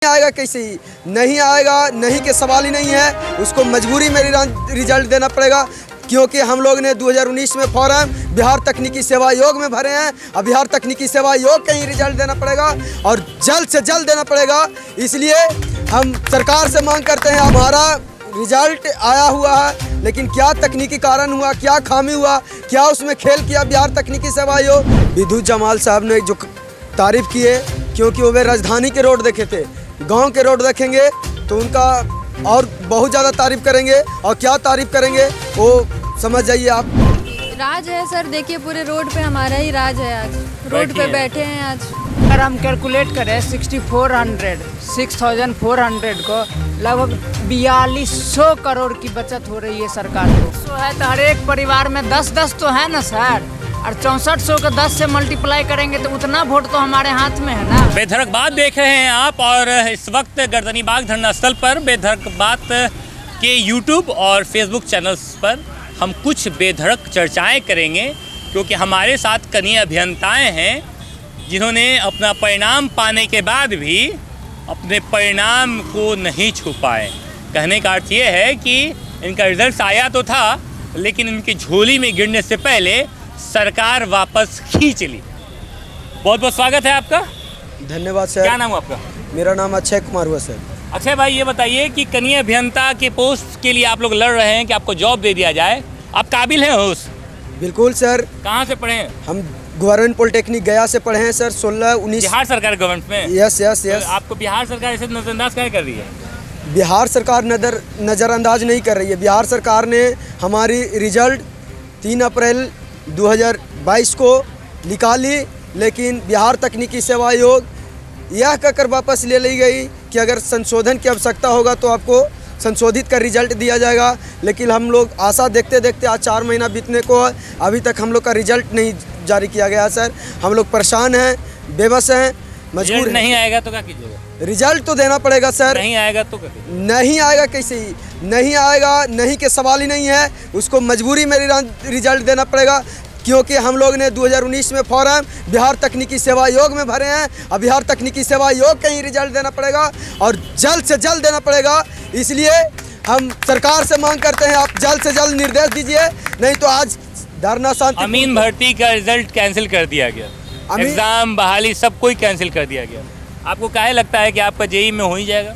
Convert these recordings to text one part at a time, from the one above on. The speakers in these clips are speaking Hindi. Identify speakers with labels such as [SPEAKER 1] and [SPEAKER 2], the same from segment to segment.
[SPEAKER 1] आएगा कैसे ही नहीं आएगा, नहीं के सवाल ही नहीं है। उसको मजबूरी में रिजल्ट देना पड़ेगा, क्योंकि हम लोग ने 2019 में फॉर्म बिहार तकनीकी सेवा आयोग में भरे हैं। अब बिहार तकनीकी सेवा आयोग का ही रिजल्ट देना पड़ेगा और जल्द से जल्द देना पड़ेगा। इसलिए हम सरकार से मांग करते हैं, हमारा रिजल्ट आया हुआ है, लेकिन क्या तकनीकी कारण हुआ, क्या खामी हुआ, क्या उसमें खेल किया बिहार तकनीकी सेवा आयोग। विद्युत जमाल साहब ने जो तारीफ़ की है, क्योंकि वो राजधानी के रोड देखे थे, गांव के रोड देखेंगे तो उनका और बहुत ज़्यादा तारीफ़ करेंगे। और क्या तारीफ़ करेंगे वो समझ जाइए आप।
[SPEAKER 2] राज है सर, देखिए पूरे रोड पे हमारा ही राज है। आज रोड पे बैठे हैं। आज
[SPEAKER 3] अगर हम कैलकुलेट करें 6400 को लगभग 4200 करोड़ की बचत हो रही है सरकार को। तो है तो हर एक परिवार में 10-10 तो है ना सर, और 6400 को 10 से मल्टीप्लाई करेंगे तो उतना वोट तो हमारे हाथ में है ना।
[SPEAKER 4] बेधड़क बात देख रहे हैं आप, और इस वक्त गर्दनीबाग धरना स्थल पर बेधड़क बात के यूट्यूब और फेसबुक चैनल्स पर हम कुछ बेधड़क चर्चाएं करेंगे, क्योंकि हमारे साथ कनीय अभियंताएं हैं जिन्होंने अपना परिणाम पाने के बाद भी अपने परिणाम को नहीं छुपाए। कहने का अर्थ ये है कि इनका रिजल्ट आया तो था, लेकिन इनकी झोली में गिरने से पहले सरकार वापस खींच ली। बहुत बहुत स्वागत है आपका।
[SPEAKER 1] धन्यवाद सर।
[SPEAKER 4] क्या नाम है आपका?
[SPEAKER 1] मेरा नाम अक्षय कुमार हुआ सर।
[SPEAKER 4] अक्षय भाई, ये बताइए कि कनीय अभियंता के पोस्ट के लिए आप लोग लड़ रहे हैं कि आपको जॉब दे दिया जाए, आप काबिल हैं उस?
[SPEAKER 1] बिल्कुल सर।
[SPEAKER 4] कहाँ से पढ़े हैं?
[SPEAKER 1] हम गवर्नमेंट पॉलिटेक्निक गया से पढ़े हैं सर, 16-19।
[SPEAKER 4] बिहार सरकार गवर्नमेंट में?
[SPEAKER 1] Yes yes yes.
[SPEAKER 4] तो आपको बिहार सरकार ऐसे नजरअंदाज क्या कर रही है?
[SPEAKER 1] बिहार सरकार नज़रअंदाज नहीं कर रही है। बिहार सरकार ने हमारी रिजल्ट 3 अप्रैल 2022 को निकाली, लेकिन बिहार तकनीकी सेवा आयोग यह कहकर वापस ले ली गई कि अगर संशोधन की आवश्यकता होगा तो आपको संशोधित कर रिजल्ट दिया जाएगा। लेकिन हम लोग आशा देखते देखते आज 4 महीना बीतने को है, अभी तक हम लोग का रिजल्ट नहीं जारी किया गया है सर। हम लोग परेशान हैं, बेबस हैं, मजबूर हैं।
[SPEAKER 4] नहीं आएगा तो क्या कीजिएगा?
[SPEAKER 1] रिजल्ट तो देना पड़ेगा सर।
[SPEAKER 4] नहीं आएगा तो क्या?
[SPEAKER 1] नहीं आएगा कैसे ही नहीं आएगा, नहीं के सवाल ही नहीं है। उसको मजबूरी में रिजल्ट देना पड़ेगा, क्योंकि हम लोग ने 2019 में फॉर्म बिहार तकनीकी सेवा आयोग में भरे हैं। अब बिहार तकनीकी सेवा आयोग का ही रिजल्ट देना पड़ेगा और जल्द से जल्द देना पड़ेगा। इसलिए हम सरकार से मांग करते हैं, आप जल्द से जल्द निर्देश दीजिए, नहीं तो आज धरना शांति।
[SPEAKER 4] अमीन भर्ती का रिजल्ट कैंसिल कर दिया गया, एग्जाम बहाली सब कोई कैंसिल कर दिया गया। आपको काहे लगता है कि आपका जेई में हो ही जाएगा?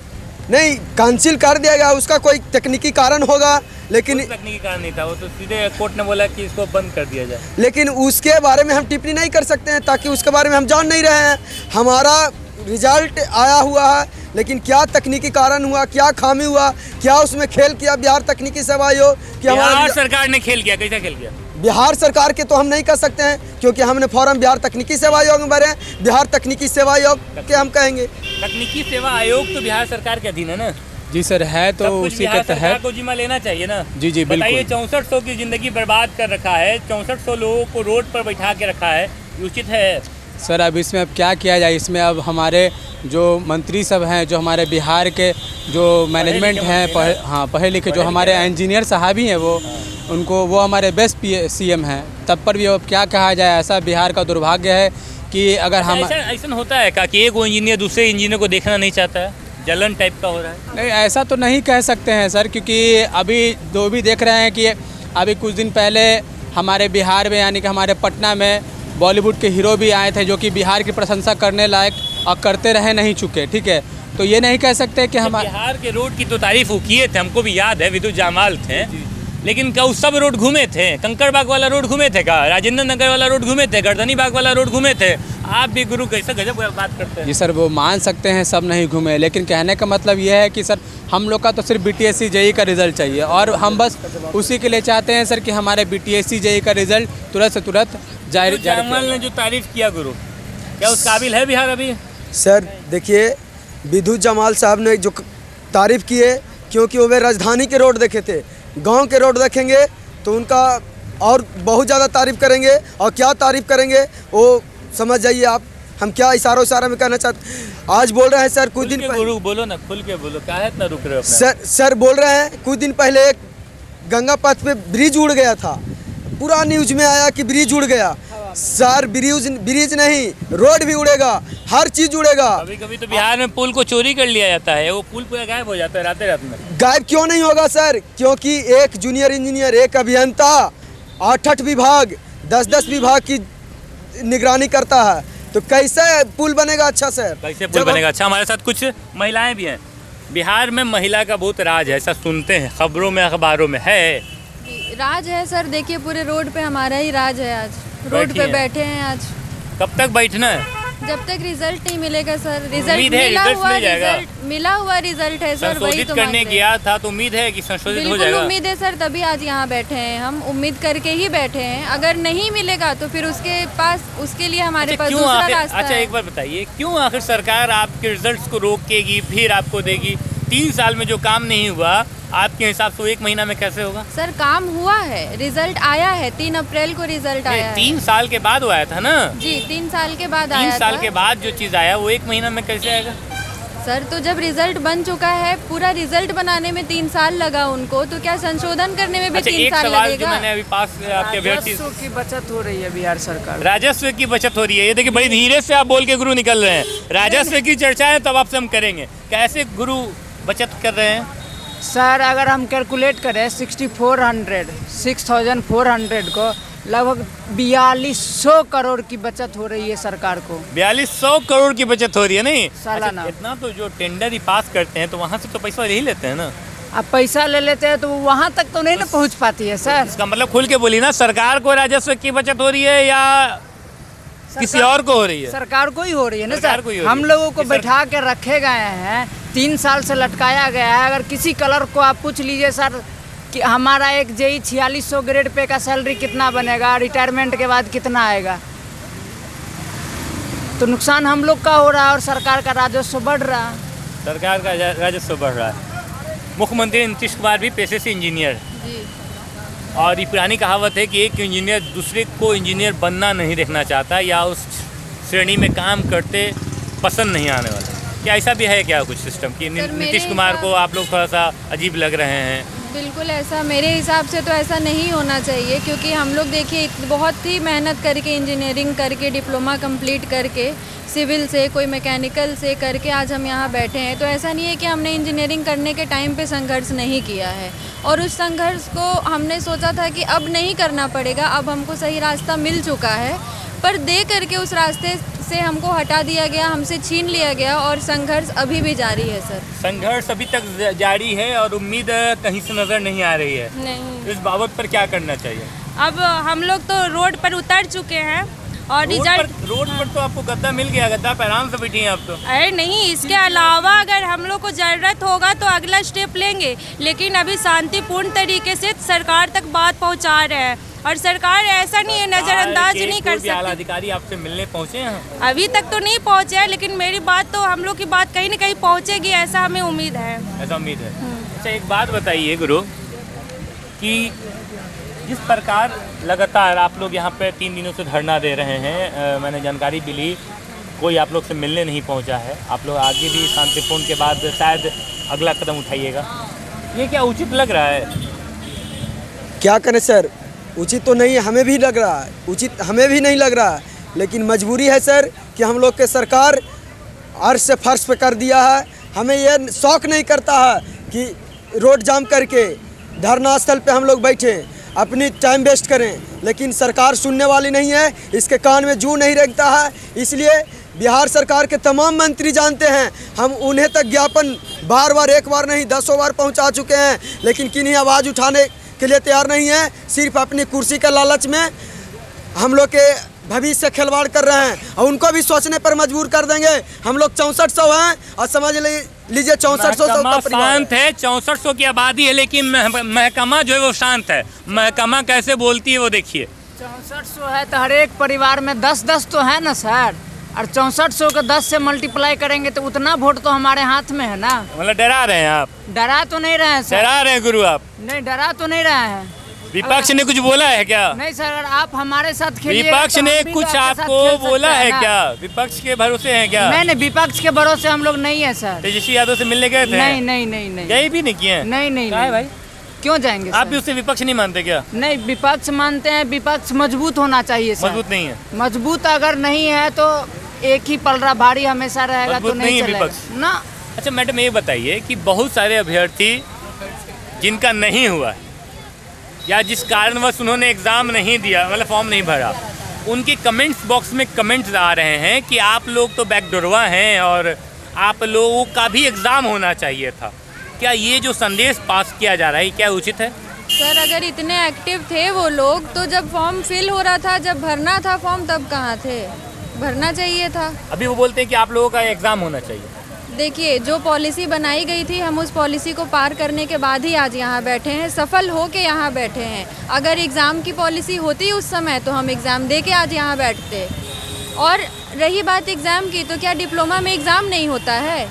[SPEAKER 1] नहीं, कैंसिल कर दिया गया, उसका कोई तकनीकी कारण होगा, लेकिन
[SPEAKER 4] तकनीकी कारण नहीं था। वो तो सीधे कोर्ट ने बोला कि इसको बंद कर दिया जाए।
[SPEAKER 1] लेकिन उसके बारे में हम टिप्पणी नहीं कर सकते हैं, ताकि उसके बारे में हम जान नहीं रहे हैं। हमारा रिजल्ट आया हुआ है, लेकिन क्या तकनीकी कारण हुआ, क्या खामी हुआ, क्या उसमें खेल किया बिहार तकनीकी सेवा आयोग।
[SPEAKER 4] बिहार सरकार ने खेल किया। कैसा खेल किया?
[SPEAKER 1] बिहार सरकार के तो हम नहीं कह सकते हैं, क्योंकि हमने फॉर्म बिहार तकनीकी सेवा आयोग में भरे हैं। बिहार तकनीकी सेवा आयोग के हम कहेंगे।
[SPEAKER 4] तकनीकी सेवा आयोग तो बिहार सरकार के अधीन है ना?
[SPEAKER 5] जी सर, है तो उसी के तहत
[SPEAKER 4] को जिम्मा लेना चाहिए ना।
[SPEAKER 5] जी जी बिल्कुल।
[SPEAKER 4] बताइए, 6400 की जिंदगी बर्बाद कर रखा है, 6400 लोगों को रोड पर बैठा के रखा है, उचित है?
[SPEAKER 5] सर अब इसमें अब क्या किया जाए, इसमें अब हमारे जो मंत्री सब हैं, जो हमारे बिहार के जो मैनेजमेंट हैं, पढ़े लिखे जो हमारे इंजीनियर साहब ही हैं, वो हमारे बेस्ट सीएम हैं, तब पर भी अब क्या कहा जाए। ऐसा बिहार का दुर्भाग्य है कि अगर हम
[SPEAKER 4] ऐसा होता है कि एक इंजीनियर दूसरे इंजीनियर को देखना नहीं चाहता है, जलन टाइप का हो रहा है।
[SPEAKER 5] नहीं, ऐसा तो नहीं कह सकते हैं सर, क्योंकि अभी जो भी देख रहे हैं कि अभी कुछ दिन पहले हमारे बिहार में, यानी कि हमारे पटना में बॉलीवुड के हीरो भी आए थे, जो कि बिहार की प्रशंसा करने लायक और करते रहे नहीं चुके। ठीक है, तो ये नहीं कह सकते कि हम
[SPEAKER 4] बिहार के रोड की तो तारीफ वो किए थे, हमको भी याद है, विद्युत जामाल थे, लेकिन क्या उस सब रोड घूमे थे? कंकड़बाग वाला रोड घूमे थे क्या? राजेंद्र नगर वाला रोड घूमे थे? गर्दनीबाग वाला रोड घूमे थे? आप भी गुरु कैसे गजब बात करते हैं।
[SPEAKER 5] जी सर, वो मान सकते हैं सब नहीं घूमे, लेकिन कहने का मतलब ये है कि सर हम लोग का तो सिर्फ BTSC JEE का रिज़ल्ट चाहिए, और हम बस उसी के लिए चाहते हैं सर कि हमारे BTSC JEE का रिज़ल्ट तुरंत से तुरंत जारी।
[SPEAKER 4] जामाल ने जो तारीफ किया गुरु, क्या उस काबिल है बिहार अभी?
[SPEAKER 1] सर देखिए, विद्युत जमाल साहब ने जो तारीफ़ की है, क्योंकि वो राजधानी के रोड देखे थे, गांव के रोड देखेंगे तो उनका और बहुत ज़्यादा तारीफ़ करेंगे। और क्या तारीफ़ करेंगे वो समझ जाइए आप। हम क्या इशारा में कहना चाहते, आज बोल रहे हैं सर, कुछ दिन
[SPEAKER 4] गुरु बोलो ना, खुल के बोलो, क्या है इतना रुक रहे हो?
[SPEAKER 1] सर बोल रहे हैं, कुछ दिन पहले एक गंगा पथ पे ब्रिज उड़ गया था, पूरा न्यूज में आया कि ब्रिज उड़ गया। सर ब्रिज नहीं, रोड भी उड़ेगा। हर चीज़ जुड़ेगा।
[SPEAKER 4] कभी कभी तो बिहार में पुल को चोरी कर लिया जाता है, वो पुल पूरा गायब हो जाता है रात रात में।
[SPEAKER 1] गायब क्यों नहीं होगा सर? क्योंकि एक जूनियर इंजीनियर, एक अभियंता 8 विभाग 10 विभाग की निगरानी करता है, तो कैसे पुल बनेगा अच्छा सर?
[SPEAKER 4] कैसे पुल बनेगा अच्छा? हमारे साथ कुछ महिलाएं भी हैं। बिहार में महिला का बहुत राज है, ऐसा सुनते हैं खबरों में, अखबारों में है।
[SPEAKER 2] राज है सर, देखिए पूरे रोड पे हमारा ही राज है आज। रोड
[SPEAKER 4] बैठी
[SPEAKER 2] पे
[SPEAKER 4] हैं।
[SPEAKER 2] बैठे हैं आज,
[SPEAKER 4] कब तक बैठना है?
[SPEAKER 2] जब तक रिजल्ट नहीं मिलेगा सर। रिजल्ट
[SPEAKER 4] उम्मीद है रिजल्ट मिल जाएगा।
[SPEAKER 2] मिला हुआ रिजल्ट है सर, वही
[SPEAKER 4] संशोधित
[SPEAKER 2] तो
[SPEAKER 4] करने
[SPEAKER 2] मांग रहे हैं।
[SPEAKER 4] गया था तो उम्मीद है कि संशोधित हो
[SPEAKER 2] बिल्कुल
[SPEAKER 4] जाएगा।
[SPEAKER 2] उम्मीद है सर, तभी आज यहाँ बैठे हैं हम, उम्मीद करके ही बैठे हैं। अगर नहीं मिलेगा तो फिर उसके लिए हमारे
[SPEAKER 4] अच्छा,
[SPEAKER 2] पास
[SPEAKER 4] क्यों
[SPEAKER 2] दूसरा
[SPEAKER 4] आखिर,
[SPEAKER 2] रास्ता
[SPEAKER 4] अच्छा
[SPEAKER 2] है।
[SPEAKER 4] एक बार बताइए, क्यों आखिर सरकार आपके रिजल्ट्स को रोकेगी फिर आपको देगी? 3 साल में जो काम नहीं हुआ आपके हिसाब से 1 महीना में कैसे होगा?
[SPEAKER 2] सर काम हुआ है, रिजल्ट आया है, 3 अप्रैल को रिजल्ट आया है।
[SPEAKER 4] 3 साल के बाद वो आया था ना?
[SPEAKER 2] जी 3 साल के बाद
[SPEAKER 4] 3
[SPEAKER 2] आया
[SPEAKER 4] साल
[SPEAKER 2] था।
[SPEAKER 4] के बाद जो चीज़ आया वो 1 महीना में कैसे आएगा?
[SPEAKER 2] सर तो जब रिजल्ट बन चुका है, पूरा रिजल्ट बनाने में 3 साल लगा उनको, तो क्या संशोधन करने में भी
[SPEAKER 4] अच्छा,
[SPEAKER 2] 3
[SPEAKER 4] एक
[SPEAKER 2] साल
[SPEAKER 4] सवाल जो
[SPEAKER 2] लगेगा?
[SPEAKER 4] मैंने अभी पास आपके अभ्यर्थी,
[SPEAKER 3] राजस्व की बचत हो रही है बिहार सरकार।
[SPEAKER 4] राजस्व की बचत हो रही है। ये देखिए बड़ी धीरे से आप बोल के गुरु निकल रहे हैं। राजस्व की चर्चा है तब आपसे हम करेंगे, कैसे गुरु बचत कर रहे हैं?
[SPEAKER 3] सर अगर हम कैलकुलेट करें 6400 को लगभग 4200 करोड़ की बचत हो रही है सरकार को।
[SPEAKER 4] 4200 करोड़ की बचत हो रही है नहीं
[SPEAKER 3] सालाना।
[SPEAKER 4] अच्छा, इतना तो जो टेंडर ही पास करते हैं तो वहाँ से तो पैसा ले ही लेते हैं ना।
[SPEAKER 3] अब पैसा ले लेते हैं तो वहाँ तक तो नहीं ना पहुँच पाती है सर।
[SPEAKER 4] इसका मतलब खुल के बोली ना, सरकार को राजस्व की बचत हो रही है या किसी और को हो रही है?
[SPEAKER 3] सरकार को ही हो रही है ना
[SPEAKER 4] सरकार
[SPEAKER 3] सर।
[SPEAKER 4] को ही हो रही
[SPEAKER 3] हम
[SPEAKER 4] है।
[SPEAKER 3] लोगों को
[SPEAKER 4] कि
[SPEAKER 3] बैठा के रखे गए हैं, 3 साल से लटकाया गया है। अगर किसी कलर को आप पूछ लीजिए सर कि हमारा एक जेई 4600 ग्रेड पे का सैलरी कितना बनेगा, रिटायरमेंट के बाद कितना आएगा, तो नुकसान हम लोग का हो रहा है और सरकार का राजस्व बढ़ रहा है।
[SPEAKER 4] सरकार का राजस्व बढ़ रहा है। मुख्यमंत्री नीतीश कुमार भी पेशे से इंजीनियर,
[SPEAKER 2] जी
[SPEAKER 4] और ये पुरानी कहावत है कि एक इंजीनियर दूसरे को इंजीनियर बनना नहीं देखना चाहता या उस श्रेणी में काम करते पसंद नहीं आने वाला। क्या ऐसा भी है क्या कुछ सिस्टम कि
[SPEAKER 2] मेरे
[SPEAKER 4] नीतीश कुमार को आप लोग थोड़ा सा अजीब लग रहे हैं?
[SPEAKER 2] बिल्कुल ऐसा, मेरे हिसाब से तो ऐसा नहीं होना चाहिए, क्योंकि हम लोग देखिए बहुत ही मेहनत करके, इंजीनियरिंग करके, डिप्लोमा कंप्लीट करके, सिविल से, कोई मैकेनिकल से करके आज हम यहाँ बैठे हैं। तो ऐसा नहीं है कि हमने इंजीनियरिंग करने के टाइम पे संघर्ष नहीं किया है, और उस संघर्ष को हमने सोचा था कि अब नहीं करना पड़ेगा, अब हमको सही रास्ता मिल चुका है, पर दे करके उस रास्ते से हमको हटा दिया गया, हमसे छीन लिया गया, और संघर्ष अभी भी जारी है सर।
[SPEAKER 4] संघर्ष अभी तक जारी है और उम्मीद कहीं से नजर नहीं आ रही है।
[SPEAKER 2] नहीं,
[SPEAKER 4] इस बाबत पर क्या करना चाहिए?
[SPEAKER 6] अब हम लोग तो रोड पर उतर चुके हैं और रिजल्ट।
[SPEAKER 4] रोड पर तो आपको गद्दा मिल गया, गद्दा पर आराम से बैठी हैं आप तो।
[SPEAKER 6] अरे नहीं, इसके अलावा अगर हम लोग को ज़रूरत होगा तो अगला स्टेप लेंगे, लेकिन अभी शांतिपूर्ण तरीके से सरकार तक बात पहुंचा रहे हैं, और सरकार ऐसा नहीं है, नज़रअंदाज नहीं कर
[SPEAKER 4] कोई भी आला
[SPEAKER 6] सकती।
[SPEAKER 4] अधिकारी आपसे मिलने पहुंचे हैं?
[SPEAKER 6] अभी तक तो नहीं पहुंचे हैं, लेकिन मेरी बात तो, हम लोग की बात कहीं ना कहीं पहुंचेगी, ऐसा हमें उम्मीद है।
[SPEAKER 4] ऐसा उम्मीद है। अच्छा एक बात बताइए गुरु, कि जिस प्रकार लगातार आप लोग यहाँ पे 3 दिनों से धरना दे रहे हैं, मैंने जानकारी भी ली, कोई आप लोग से मिलने नहीं पहुँचा है। आप लोग आगे भी शांतिपूर्ण के बाद शायद अगला कदम उठाइएगा, ये क्या उचित लग रहा है?
[SPEAKER 1] क्या करें सर, उचित तो नहीं है, हमें भी लग रहा है, उचित हमें भी नहीं लग रहा है, लेकिन मजबूरी है सर कि हम लोग के सरकार अर्श से फर्श पे कर दिया है। हमें ये शौक नहीं करता है कि रोड जाम करके धरना स्थल पे हम लोग बैठे अपनी टाइम वेस्ट करें, लेकिन सरकार सुनने वाली नहीं है, इसके कान में जू नहीं रेंगता है। इसलिए बिहार सरकार के तमाम मंत्री जानते हैं, हम उन्हें तक ज्ञापन बार एक बार नहीं 10 बार पहुंचा चुके हैं, लेकिन किन्हीं आवाज़ उठाने के लिए तैयार नहीं है। सिर्फ अपनी कुर्सी के लालच में हम लोग के भविष्य से खिलवाड़ कर रहे हैं, और उनको भी सोचने पर मजबूर कर देंगे। हम लोग 6400 हैं, और समझ लीजिए 6400
[SPEAKER 4] महकमा शांत है, 6400 की आबादी है, लेकिन महकमा जो है वो शांत है। महकमा कैसे बोलती है वो देखिए।
[SPEAKER 3] 6400 है तो हर एक परिवार में 10-10 तो है ना सर, और 6400 को 10 से मल्टीप्लाई करेंगे तो उतना वोट तो हमारे हाथ में है ना।
[SPEAKER 4] मतलब डरा रहे हैं आप?
[SPEAKER 3] डरा तो नहीं रहे हैं सर।
[SPEAKER 4] डरा रहे हैं गुरु आप?
[SPEAKER 3] नहीं, डरा तो नहीं रहे हैं।
[SPEAKER 4] विपक्ष ने कुछ बोला है क्या?
[SPEAKER 3] नहीं सर, अगर आप हमारे साथ खेलिए
[SPEAKER 4] विपक्ष
[SPEAKER 3] तो
[SPEAKER 4] ने
[SPEAKER 3] हम भी
[SPEAKER 4] कुछ
[SPEAKER 3] तो आपके साथ
[SPEAKER 4] आपको
[SPEAKER 3] खेल सकते
[SPEAKER 4] बोला
[SPEAKER 3] हैं
[SPEAKER 4] है
[SPEAKER 3] ना।
[SPEAKER 4] क्या? विपक्ष के भरोसे हैं क्या?
[SPEAKER 3] नहीं, विपक्ष के भरोसे हम लोग नहीं है सर।
[SPEAKER 4] तेजस्वी यादव से मिलने गए थे?
[SPEAKER 3] नहीं नहीं नहीं नहीं
[SPEAKER 4] गए भी नहीं किए?
[SPEAKER 3] नहीं नहीं
[SPEAKER 4] काहे भाई?
[SPEAKER 3] क्यों जाएंगे
[SPEAKER 4] आप
[SPEAKER 3] सर?
[SPEAKER 4] भी उससे विपक्ष नहीं मानते क्या?
[SPEAKER 3] नहीं, विपक्ष मानते हैं, विपक्ष मजबूत होना चाहिए सर।
[SPEAKER 4] मजबूत नहीं है?
[SPEAKER 3] मजबूत अगर नहीं है तो एक ही पलड़ा भारी हमेशा रहेगा तो
[SPEAKER 4] मजबूत नहीं
[SPEAKER 3] नहीं
[SPEAKER 4] है
[SPEAKER 3] चलेगा
[SPEAKER 4] विपक्ष।
[SPEAKER 3] ना।
[SPEAKER 4] अच्छा मैडम ये बताइए कि बहुत सारे अभ्यर्थी जिनका नहीं हुआ है या जिस कारणवश उन्होंने एग्ज़ाम नहीं दिया, मतलब फॉर्म नहीं भरा, उनके कमेंट्स बॉक्स में कमेंट्स आ रहे हैं कि आप लोग तो बैकडोरवा हैं और आप लोगों का भी एग्ज़ाम होना चाहिए था। क्या ये जो संदेश पास किया जा रहा है क्या उचित है?
[SPEAKER 2] सर अगर इतने एक्टिव थे वो लोग तो जब फॉर्म फिल हो रहा था, जब भरना था फॉर्म, तब कहाँ थे? भरना चाहिए था।
[SPEAKER 4] अभी वो बोलते हैं कि आप लोगों का एग्ज़ाम होना चाहिए।
[SPEAKER 2] देखिए जो पॉलिसी बनाई गई थी हम उस पॉलिसी को पार करने के बाद ही आज यहाँ बैठे हैं, सफल हो के यहाँ बैठे हैं। अगर एग्ज़ाम की पॉलिसी होती उस समय तो हम एग्ज़ाम दे के आज यहाँ बैठते। और रही बात एग्ज़ाम की, तो क्या डिप्लोमा में एग्ज़ाम नहीं होता है?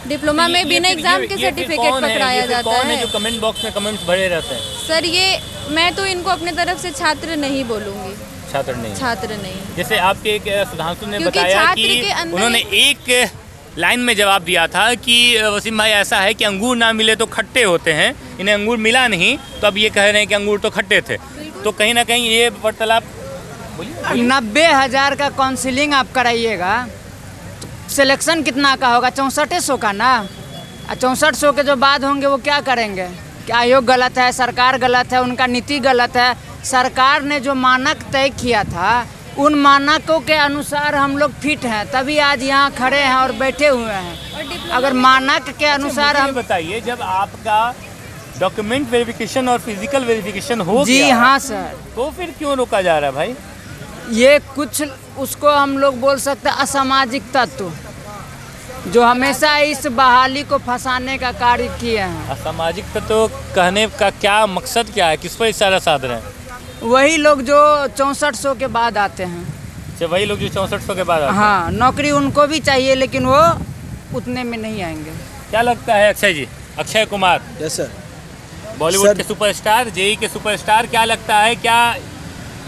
[SPEAKER 2] डिप्लोमा में बिना एग्ज़ाम के सर्टिफिकेट पकड़ाया जाता है।
[SPEAKER 4] जो कमेंट बॉक्स में कमेंट्स भरे रहते हैं
[SPEAKER 2] सर ये मैं तो इनको अपने तरफ से छात्र नहीं बोलूँगी।
[SPEAKER 4] छात्र नहीं,
[SPEAKER 2] छात्र नहीं।
[SPEAKER 4] जैसे आपके एक सुधांशु ने
[SPEAKER 2] क्योंकि
[SPEAKER 4] बताया
[SPEAKER 2] छात्र
[SPEAKER 4] कि
[SPEAKER 2] के अंदर
[SPEAKER 4] उन्होंने एक लाइन में जवाब दिया था कि वसीम भाई ऐसा है कि अंगूर ना मिले तो खट्टे होते हैं, इन्हें अंगूर मिला नहीं तो अब ये कह रहे हैं कि अंगूर तो खट्टे थे। तो कहीं ना कहीं ये वार्तालाप
[SPEAKER 3] 90,000 का काउंसिलिंग आप कराइएगा तो सिलेक्शन कितना का होगा? 6400 का ना। 6400 के जो बाद होंगे वो क्या करेंगे? क्या आयोग गलत है, सरकार गलत है, उनका नीति गलत है। सरकार ने जो मानक तय किया था उन मानकों के अनुसार हम लोग फिट हैं, तभी आज यहाँ खड़े हैं और बैठे हुए हैं। अगर मानक के अनुसार
[SPEAKER 4] हम
[SPEAKER 3] हम
[SPEAKER 4] बताइए, जब आपका डॉक्यूमेंट वेरिफिकेशन और फिजिकल वेरिफिकेशन हो
[SPEAKER 3] जी
[SPEAKER 4] गया,
[SPEAKER 3] हाँ सर,
[SPEAKER 4] तो फिर क्यों रोका जा रहा है भाई?
[SPEAKER 3] ये कुछ उसको हम लोग बोल सकते हैं असामाजिक तत्व जो हमेशा इस बहाली को फंसाने का कार्य किए हैं।
[SPEAKER 4] असामाजिक तो कहने का क्या मकसद क्या है, किस पर इशारा साध रहे हैं?
[SPEAKER 3] वही लोग जो 6400 के बाद आते हैं।
[SPEAKER 4] अच्छा वही लोग जो 6400 के बाद आते हैं।
[SPEAKER 3] हाँ, नौकरी उनको भी चाहिए लेकिन वो उतने में नहीं आएंगे।
[SPEAKER 4] क्या लगता है Akshay ji, Akshay Kumar
[SPEAKER 1] yes sir.
[SPEAKER 4] Bollywood
[SPEAKER 1] sir-
[SPEAKER 4] के सुपरस्टार, जेई के सुपरस्टार, क्या लगता है क्या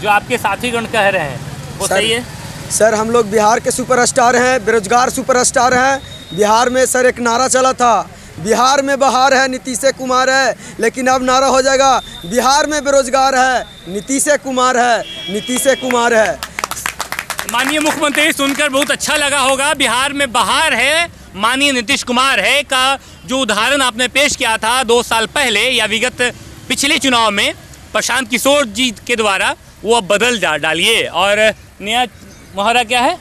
[SPEAKER 4] जो आपके साथीगण कह रहे हैं वो
[SPEAKER 1] सर-
[SPEAKER 4] सही है?
[SPEAKER 1] सर हम लोग बिहार के सुपरस्टार हैं, बेरोजगार सुपरस्टार हैं। बिहार में सर एक नारा चला था, बिहार में बहार है नीतीश कुमार है, लेकिन अब नारा हो जाएगा बिहार में बेरोजगार है नीतीश कुमार है, नीतीश कुमार है।
[SPEAKER 4] माननीय मुख्यमंत्री सुनकर बहुत अच्छा लगा होगा, बिहार में बहार है माननीय नीतीश कुमार है का जो उदाहरण आपने पेश किया था 2 साल पहले या विगत पिछले चुनाव में प्रशांत किशोर जी के द्वारा, वो अब बदल डालिए और नया मुहावरा क्या है?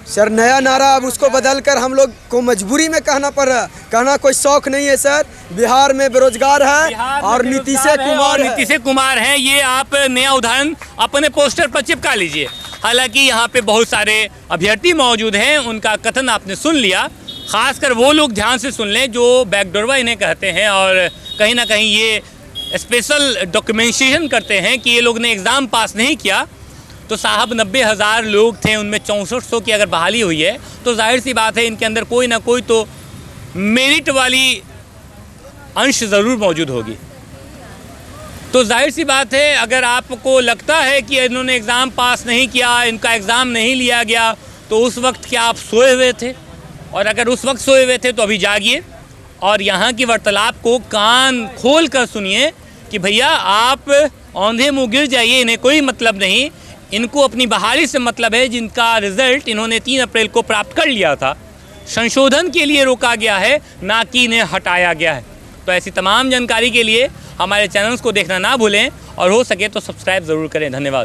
[SPEAKER 1] सर नया नारा अब उसको बदलकर हम लोग को मजबूरी में कहना पड़ रहा है, कहना कोई शौक नहीं है सर। बिहार में बेरोजगार है
[SPEAKER 4] बिहार में
[SPEAKER 1] और
[SPEAKER 4] बेरोजगार
[SPEAKER 1] नीतीश
[SPEAKER 4] है
[SPEAKER 1] कुमार
[SPEAKER 4] और
[SPEAKER 1] है।
[SPEAKER 4] नीतीश कुमार है, ये आप नया उदाहरण अपने पोस्टर पर चिपका लीजिए। हालांकि यहाँ पे बहुत सारे अभ्यर्थी मौजूद हैं, उनका कथन आपने सुन लिया। खासकर वो लोग ध्यान से सुन लें जो बैकडोरवा इन्हें कहते हैं और कहीं ना कहीं ये स्पेशल डॉक्यूमेंटेशन करते हैं कि ये लोग ने एग्ज़ाम पास नहीं किया। तो साहब 90,000 लोग थे, उनमें 6400 की अगर बहाली हुई है तो जाहिर सी बात है इनके अंदर कोई ना कोई तो मेरिट वाली अंश ज़रूर मौजूद होगी। तो जाहिर सी बात है अगर आपको लगता है कि इन्होंने एग्ज़ाम पास नहीं किया, इनका एग्ज़ाम नहीं लिया गया, तो उस वक्त क्या आप सोए हुए थे? और अगर उस वक्त सोए हुए थे तो अभी जागिए और यहाँ की वार्तालाप को कान खोल कर सुनिए कि भैया आप औंधे मुँह गिर जाइए, इन्हें कोई मतलब नहीं। इनको अपनी बहाली से मतलब है, जिनका रिज़ल्ट इन्होंने 3 अप्रैल को प्राप्त कर लिया था। संशोधन के लिए रोका गया है, ना कि इन्हें हटाया गया है। तो ऐसी तमाम जानकारी के लिए हमारे चैनल्स को देखना ना भूलें और हो सके तो सब्सक्राइब ज़रूर करें। धन्यवाद।